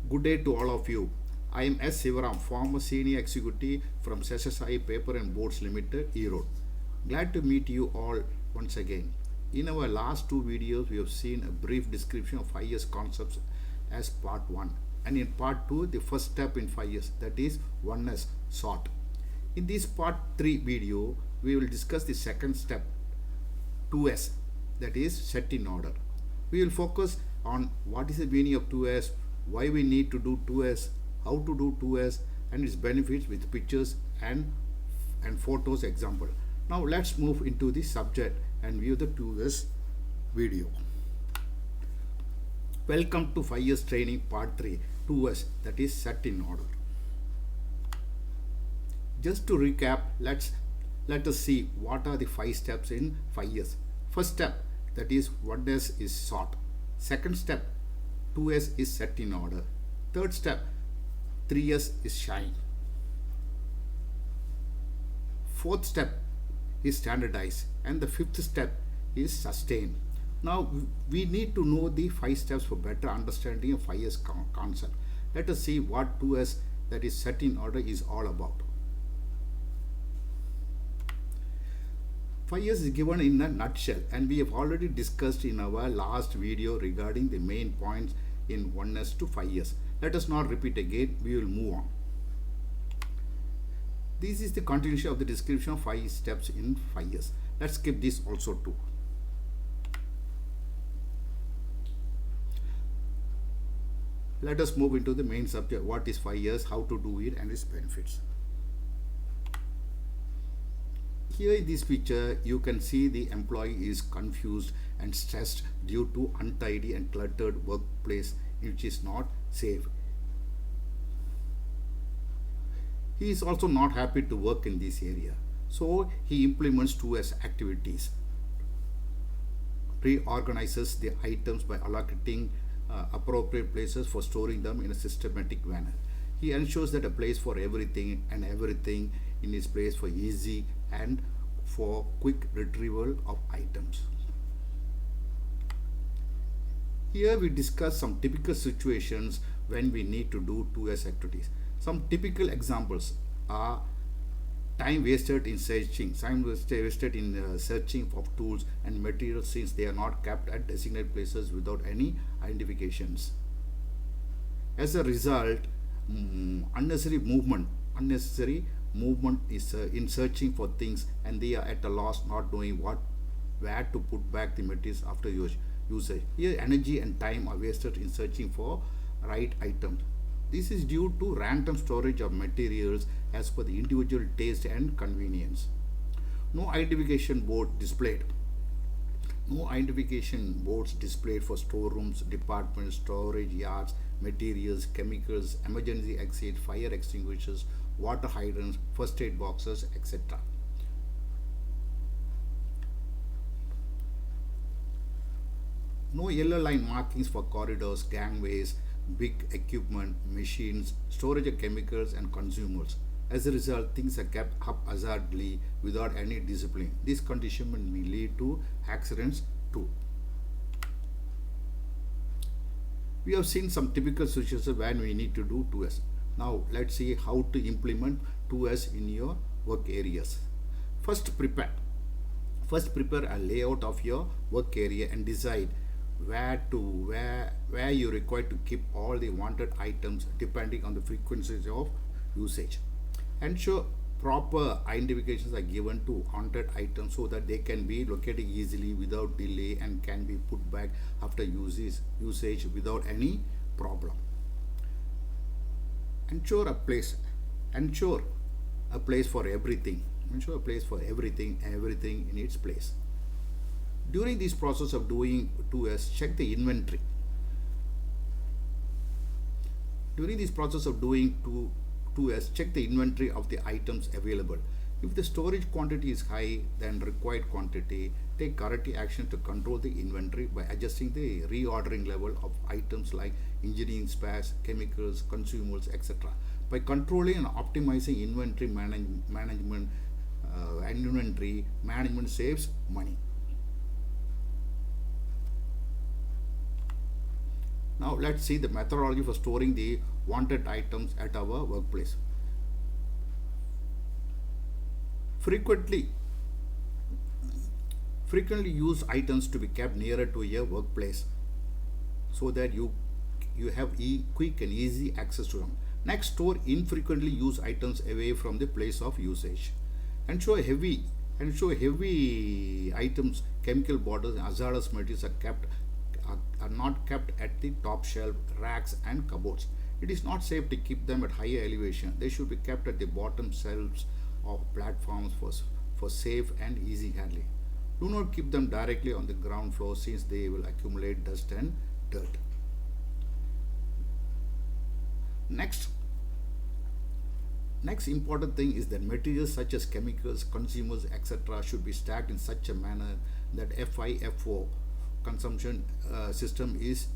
Good day to all of you. I am S. Sivaram, former senior executive from SSI Paper and Boards Limited, Erode. Glad to meet you all once again. In our last two videos, we have seen a brief description of 5 years concepts as part 1. And in part 2, the first step in 5 years, that is 1S, sort. In this part 3 video, we will discuss the second step, 2S, that is set in order. We will focus on what is the meaning of 2S, why we need to do 2S, how to do 2S, and its benefits with pictures and photos example. Now let's move into the subject and view the 2S video. Welcome to 5 years training part 3, 2S, that is set in order. Just to recap, let us see what are the 5 steps in 5 years. First step, that is 1S is sort. Second step, 2S is set in order. Third step, 3S is shine. Fourth step is standardize. And the fifth step is sustain. Now we need to know the 5 steps for better understanding of 5 years concept. Let us see what 2S, that is set in order, is all about. 5 years is given in a nutshell, and we have already discussed in our last video regarding the main points in 1S to 5 years. Let us not repeat again, we will move on. This is the continuation of the description of 5 steps in 5 years. Let's skip this also too. Let us move into the main subject, what is 5 years, how to do it, and its benefits. Here in this picture, you can see the employee is confused and stressed due to untidy and cluttered workplace which is not safe. He is also not happy to work in this area. So he implements 2S activities. Reorganizes the items by allocating appropriate places for storing them in a systematic manner. He ensures that a place for everything and everything in its place for easy and for quick retrieval of items. Here we discuss some typical situations when we need to do 2S activities. Some typical examples are time wasted in searching, searching of tools and materials since they are not kept at designated places without any identifications. As a result, unnecessary movement is in searching for things, and they are at a loss not knowing where to put back the materials after usage. Here energy and time are wasted in searching for right items. This is due to random storage of materials as per the individual taste and convenience. No identification board displayed. No identification boards displayed for storerooms, departments, storage yards, materials, chemicals, emergency exit, fire extinguishers, water hydrants, first aid boxes, etc. No yellow line markings for corridors, gangways, big equipment, machines, storage of chemicals and consumables. As a result, things are kept haphazardly without any discipline. This condition may lead to accidents too. We have seen some typical situations when we need to do 2S. Now let's see how to implement 2S in your work areas. First prepare a layout of your work area and decide where you require to keep all the wanted items depending on the frequencies of usage. Ensure proper identifications are given to wanted items so that they can be located easily without delay and can be put back after usage without any problem. Ensure a place for everything. Ensure a place for everything in its place. During this process of doing 2S, check the inventory. During this process of doing 2S, check the inventory of the items available. If the storage quantity is high than required quantity, take corrective action to control the inventory by adjusting the reordering level of items like engineering spares, chemicals, consumables, etc. By controlling and optimizing inventory management, inventory management saves money. Now let's see the methodology for storing the wanted items at our workplace. Frequently, frequently used items to be kept nearer to your workplace so that you have quick and easy access to them. Next, store infrequently used items away from the place of usage. Ensure heavy items, chemical bottles, and hazardous materials are not kept at the top shelf, racks, and cupboards. It is not safe to keep them at higher elevation. They should be kept at the bottom shelves of platforms for safe and easy handling. Do not keep them directly on the ground floor since they will accumulate dust and dirt. Next, next important thing is that materials such as chemicals, consumers, etc. should be stacked in such a manner that FIFO consumption system is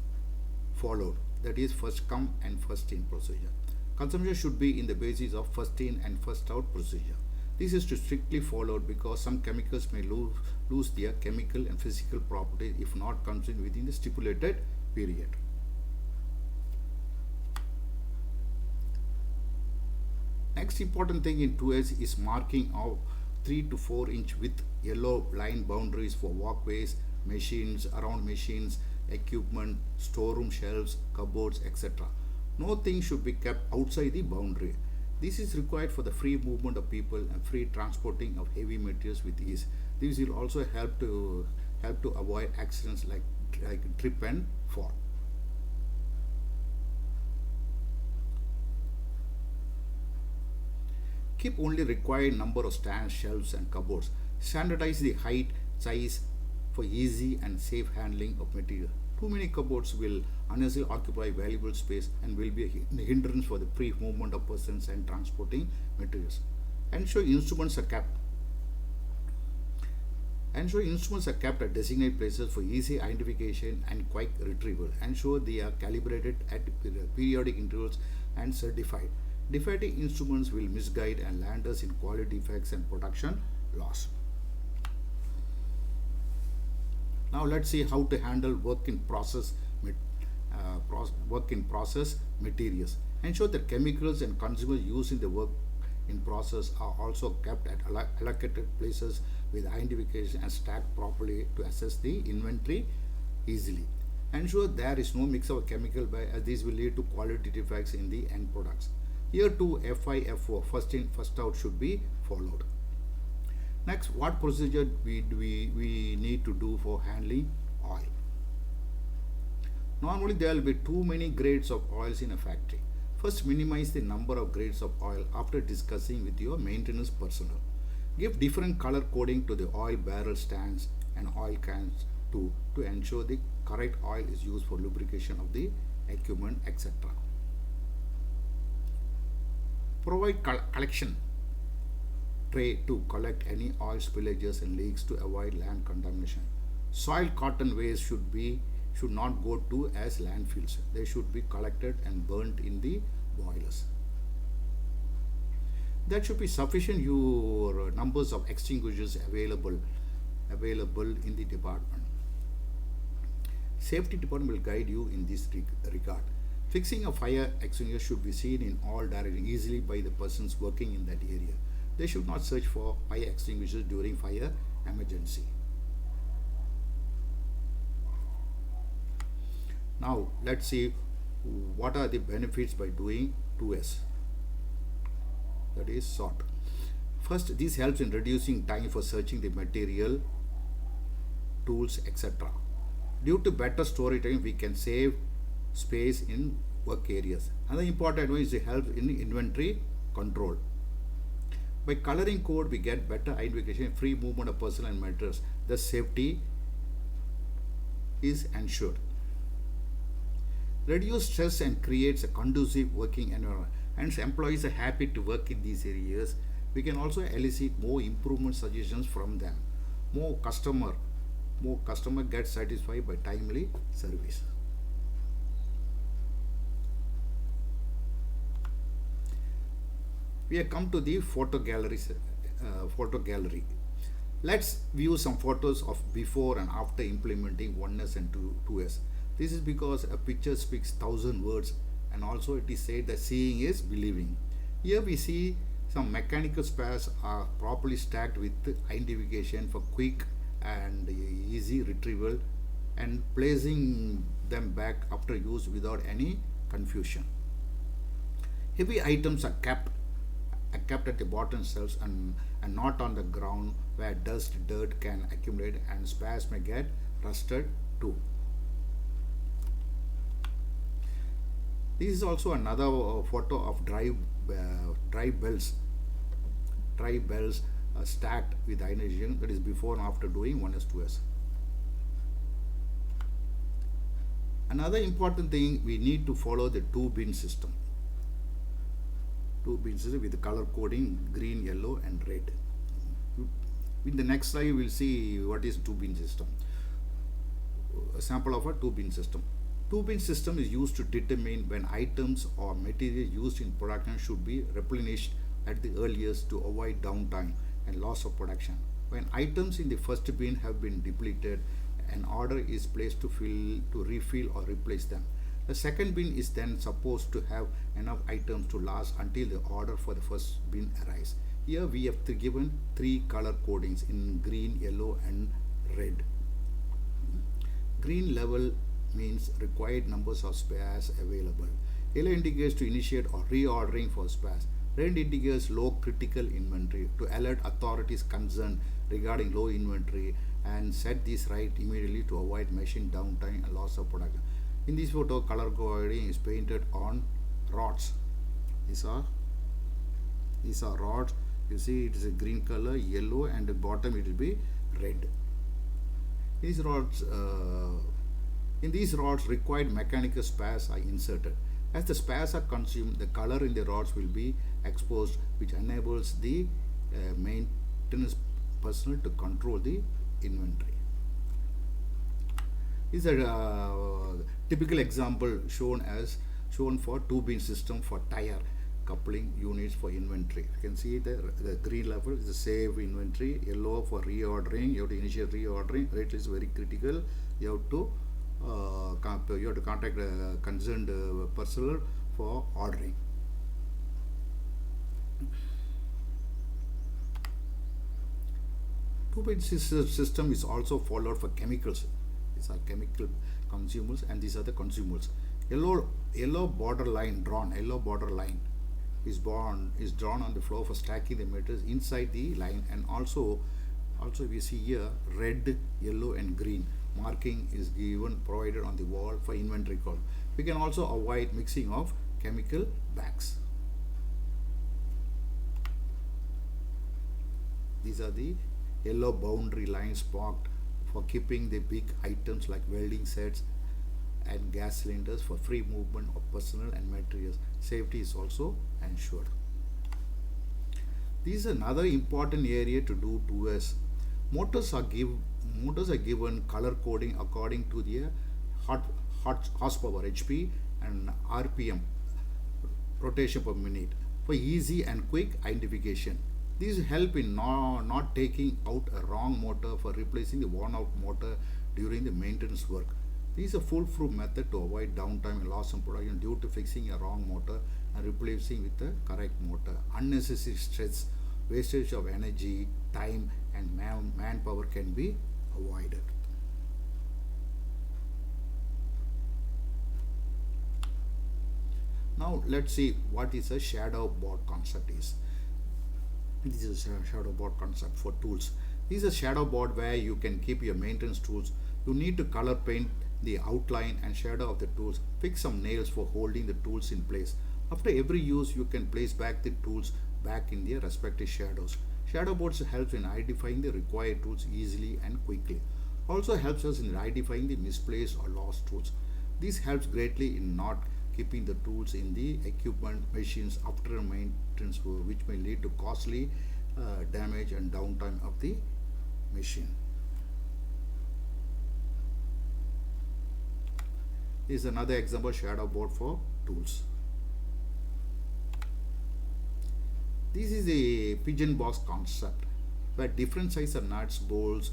followed. That is first come and first in procedure. Consumption should be in the basis of first in and first out procedure. This is to strictly followed because some chemicals may lose their chemical and physical properties if not consumed within the stipulated period. Next important thing in 2S is marking of 3 to 4 inch with yellow line boundaries for walkways, machines, around machines, equipment, storeroom shelves, cupboards, etc. No thing should be kept outside the boundary. This is required for the free movement of people and free transporting of heavy materials with ease. This will also help to avoid accidents like trip and fall. Keep only required number of stands, shelves, and cupboards. Standardize the height, size for easy and safe handling of material. Too many cupboards will unnecessarily occupy valuable space and will be a hindrance for the free movement of persons and transporting materials. Ensure instruments are kept. Ensure instruments are kept at designated places for easy identification and quick retrieval. Ensure they are calibrated at periodic intervals and certified. Defective instruments will misguide and land us in quality defects and production loss. Now let's see how to handle work in process materials. Ensure that chemicals and consumers used in the work in process are also kept at allocated places with identification and stacked properly to assess the inventory easily. Ensure there is no mix of chemical as these will lead to quality defects in the end products. Here too FIFO, first in first out, should be followed. Next, what procedure we need to do for handling oil? Normally there will be too many grades of oils in a factory. First, minimize the number of grades of oil after discussing with your maintenance personnel. Give different color coding to the oil barrel stands and oil cans to ensure the correct oil is used for lubrication of the equipment, etc. Provide collection tray to collect any oil spillages and leaks to avoid land contamination. Soil cotton waste should not go to as landfills. They should be collected and burnt in the boilers. There should be sufficient numbers of extinguishers available in the department. Safety department will guide you in this regard. Fixing a fire extinguisher should be seen in all directions easily by the persons working in that area. They should not search for fire extinguishers during fire emergency. Now let's see what are the benefits by doing 2S. That is sort. First, this helps in reducing time for searching the material, tools, etc. Due to better storage time, we can save space in work areas. Another important one is it helps in inventory control. By coloring code, we get better identification, free movement of personnel and materials. The safety is ensured. Reduce stress and creates a conducive working environment. Hence, employees are happy to work in these areas. We can also elicit more improvement suggestions from them. More customer gets satisfied by timely service. We have come to the photo gallery. Let's view some photos of before and after implementing 1S and 2S. This is because a picture speaks thousand words, and also it is said that seeing is believing. Here we see some mechanical spares are properly stacked with identification for quick and easy retrieval and placing them back after use without any confusion. Heavy items are kept at the bottom shelves and not on the ground where dust, dirt can accumulate and spares may get rusted too. This is also another photo of dry bells stacked with hydrogen, that is before and after doing 1s 2s. Another important thing, we need to follow the two bin system. Two bin system with the color coding green, yellow and red. In the next slide, we will see what is two bin system. A sample of a two bin system. Two bin system is used to determine when items or material used in production should be replenished at the earliest to avoid downtime and loss of production. When items in the first bin have been depleted, an order is placed to refill or replace them. The second bin is then supposed to have enough items to last until the order for the first bin arrives. Here we have given three color codings in green, yellow and red. Green level means required numbers of spares available. Yellow indicates to initiate or reordering for spares. Red indicates low critical inventory to alert authorities concerned regarding low inventory and set this right immediately to avoid machine downtime and loss of production. In this photo, color coding is painted on rods. These are rods. You see it is a green color, yellow, and the bottom it will be red. These rods, in these rods, required mechanical spares are inserted. As the spares are consumed, the color in the rods will be exposed, which enables the maintenance personnel to control the inventory. This is a typical example shown for two bin system for tire coupling units for inventory. You can see the green level is the save inventory, yellow for reordering, you have to initiate reordering, red is very critical, you have to contact concerned personnel for ordering. Two bin system is also followed for chemicals. These are chemical consumers and these are the consumers. Yellow border line is drawn on the floor for stacking the materials inside the line, and also we see here red, yellow and green marking is provided on the wall for inventory call. We can also avoid mixing of chemical bags. These are the yellow boundary lines marked for keeping the big items like welding sets and gas cylinders for free movement of personnel and materials. Safety is also ensured. This is another important area to do 2S. Motors are given color coding according to their horsepower HP and RPM, rotation per minute, for easy and quick identification. These help in not taking out a wrong motor for replacing the worn out motor during the maintenance work. This is a foolproof method to avoid downtime and loss of production due to fixing a wrong motor and replacing with the correct motor. Unnecessary stress, wastage of energy, time and manpower can be avoided. Now let's see what is a shadow board concept is. This is a shadow board concept for tools. This is a shadow board where you can keep your maintenance tools. You need to color paint the outline and shadow of the tools. Fix some nails for holding the tools in place. After every use, you can place back the tools back in their respective shadows. Shadow boards help in identifying the required tools easily and quickly. Also helps us in identifying the misplaced or lost tools. This helps greatly in not keeping the tools in the equipment machines after maintenance, which may lead to costly damage and downtime of the machine. This is another example shadow board for tools. This is a pigeon box concept where different sizes of nuts, bolts,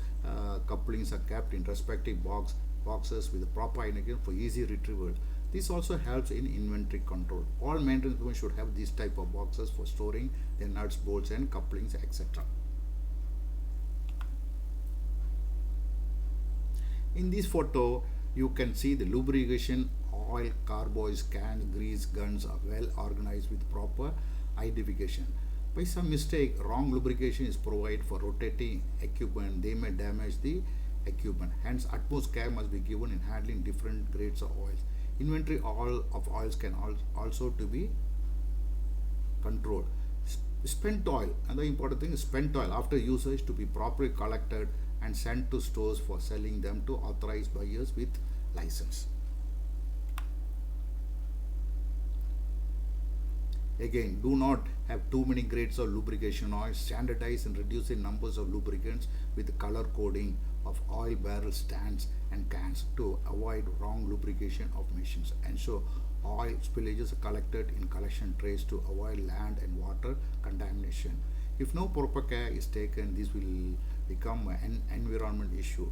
couplings are kept in respective box boxes with proper identification for easy retrieval. This also helps in inventory control. All maintenance equipment should have these type of boxes for storing their nuts, bolts and couplings, etc. In this photo, you can see the lubrication, oil, carboys, cans, grease, guns are well organized with proper identification. By some mistake, wrong lubrication is provided for rotating equipment. They may damage the equipment. Hence, utmost care must be given in handling different grades of oils. Inventory all of oils can also to be controlled. Spent oil, another important thing is spent oil after usage to be properly collected and sent to stores for selling them to authorized buyers with license. Again, do not have too many grades of lubrication oil. Standardize and reduce the numbers of lubricants with color coding of oil barrel stands and cans to avoid wrong lubrication of machines. Ensure oil spillages are collected in collection trays to avoid land and water contamination. If no proper care is taken, this will become an environment issue.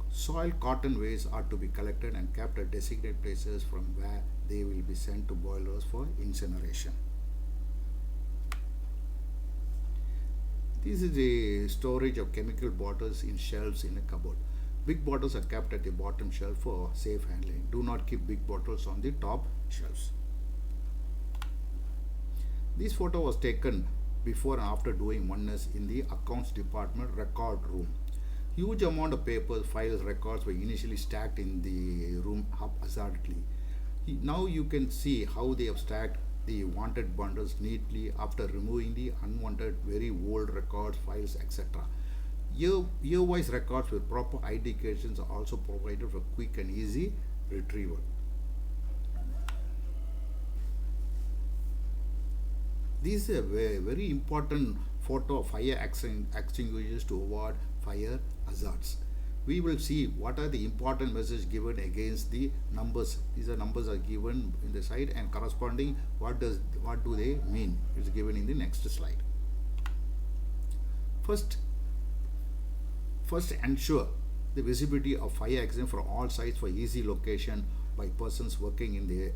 Soil cotton waste are to be collected and kept at designated places from where they will be sent to boilers for incineration. This is the storage of chemical bottles in shelves in a cupboard. Big bottles are kept at the bottom shelf for safe handling. Do not keep big bottles on the top shelves. This photo was taken before and after doing wonders in the accounts department record room. Huge amount of papers, files, records were initially stacked in the room haphazardly. Now you can see how they have stacked the wanted bundles neatly after removing the unwanted, very old records, files, etc. Year-wise records with proper indications are also provided for quick and easy retrieval. This is a very important photo of fire extinguishers to avoid fire hazards. We will see what are the important messages given against the numbers. These are numbers are given in the side and corresponding what do they mean. It's given in the next slide. First ensure the visibility of fire exit for all sites for easy location by persons working in the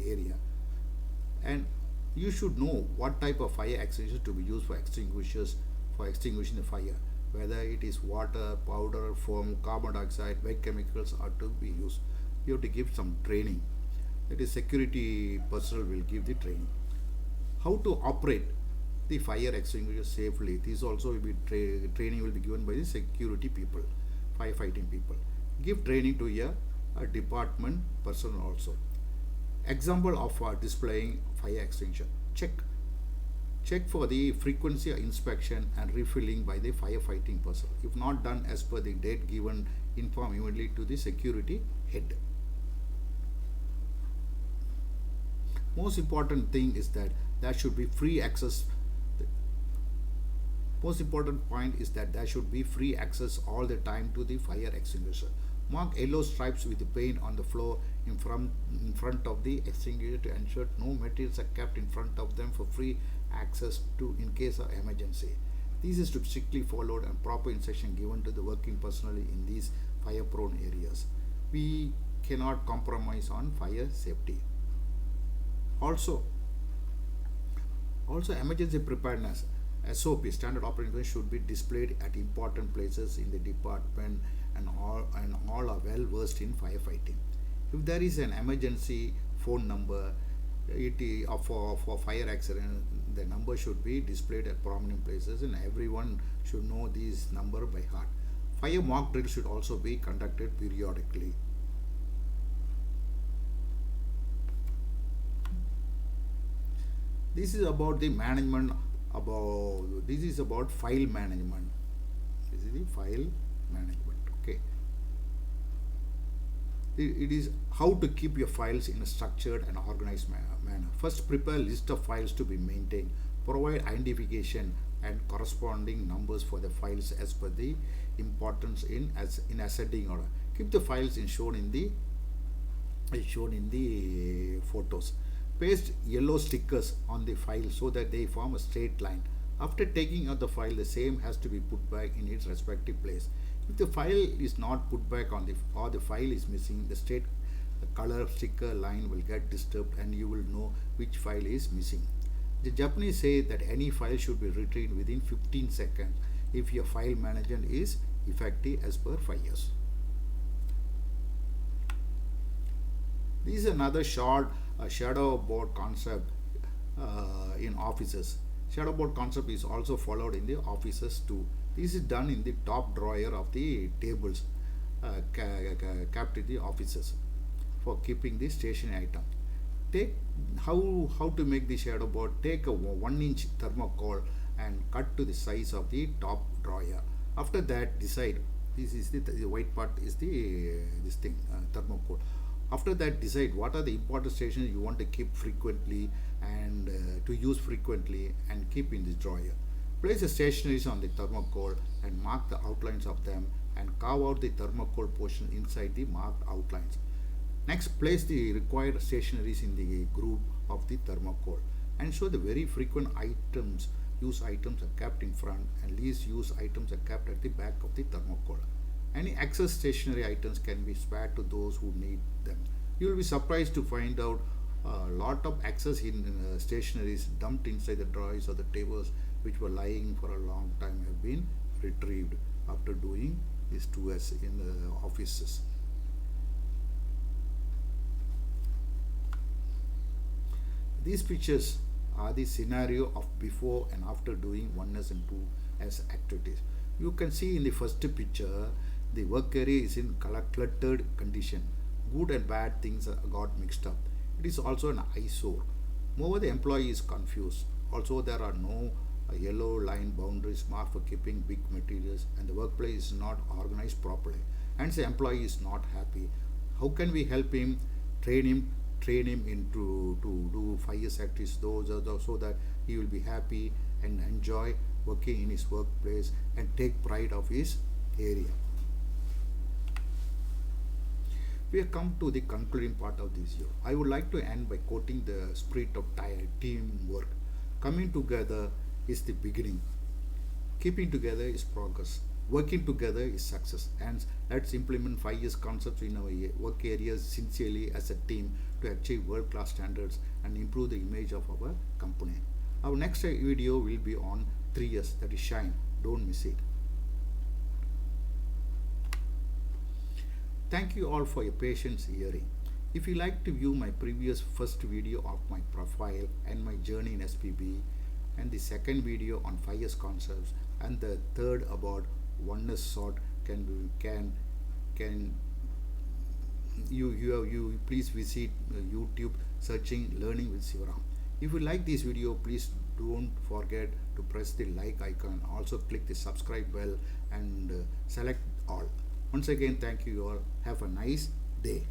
area. And you should know what type of fire extinguisher to be used for extinguishers for extinguishing the fire. Whether it is water, powder, foam, carbon dioxide, wet chemicals are to be used. You have to give some training. That is, security personnel will give the training. How to operate the fire extinguisher safely. This also will be training will be given by the security people, firefighting people. Give training to a department personnel also. Example of displaying fire extinguisher. Check for the frequency of inspection and refilling by the firefighting personnel. If not done as per the date given, inform immediately to the security head. Most important thing is that there should be free access. Most important point is that there should be free access all the time to the fire extinguisher. Mark yellow stripes with the paint on the floor in front of the extinguisher to ensure no materials are kept in front of them for free access to in case of emergency. This is to be strictly followed and proper instruction given to the working personnel in these fire prone areas. We cannot compromise on fire safety. Also emergency preparedness SOP standard operating procedure should be displayed at important places in the department and all are well versed in firefighting. If there is an emergency phone number for fire accident, the number should be displayed at prominent places and everyone should know this number by heart. Fire mock drill should also be conducted periodically. This is about the management. This is about file management. This is the file management. Okay. It is how to keep your files in a structured and organized manner. First, prepare a list of files to be maintained. Provide identification and corresponding numbers for the files as per the importance in ascending order. Keep the files shown in the photos. Paste yellow stickers on the file so that they form a straight line. After taking out the file, the same has to be put back in its respective place. If the file is not put back on the or the file is missing, the color sticker line will get disturbed and you will know which file is missing. The Japanese say that any file should be retrieved within 15 seconds if your file management is effective as per 5 years. This is another short shadow board concept in offices. Shadow board concept is also followed in the offices too. This is done in the top drawer of the tables kept in the offices for keeping the stationary item. Take how to make the shadow board. Take a 1-inch thermocol and cut to the size of the top drawer. After that, decide this is the white part is the this thing thermocol. After that, decide what are the important stations you want to keep frequently and to use frequently and keep in this drawer. Place the stationaries on the thermocol and mark the outlines of them and carve out the thermocol portion inside the marked outlines. Next, place the required stationaries in the group of the thermocol and show the very frequent items. Use items are kept in front and least use items are kept at the back of the thermocol. Any excess stationary items can be spared to those who need them. You will be surprised to find out a lot of excess in stationaries dumped inside the drawers or the tables which were lying for a long time have been retrieved after doing these tours in the offices. These pictures are the scenario of before and after doing 1S and 2S activities. You can see in the first picture the work area is in cluttered condition. Good and bad things got mixed up. It is also an eyesore. Moreover, the employee is confused. Also, there are no yellow line boundaries marked for keeping big materials, and the workplace is not organized properly. Hence, the employee is not happy. How can we help him? Train him into to do 5 years activities, so that he will be happy and enjoy working in his workplace and take pride of his area. We have come to the concluding part of this year. I would like to end by quoting the spirit of teamwork. Coming together is the beginning. Keeping together is progress. Working together is success. Hence, let's implement 5 years concepts in our work areas sincerely as a team to achieve world-class standards and improve the image of our company. Our next video will be on 3 years, that is shine. Don't miss it. Thank you all for your patience hearing. If you like to view my previous first video of my profile and my journey in SPB, and the second video on 5 years concepts, and the third about 1S sort, can you please visit YouTube searching Learning with Sivaram. If you like this video, please don't forget to press the like icon. Also click the subscribe bell and select all. Once again, thank you all. Have a nice day.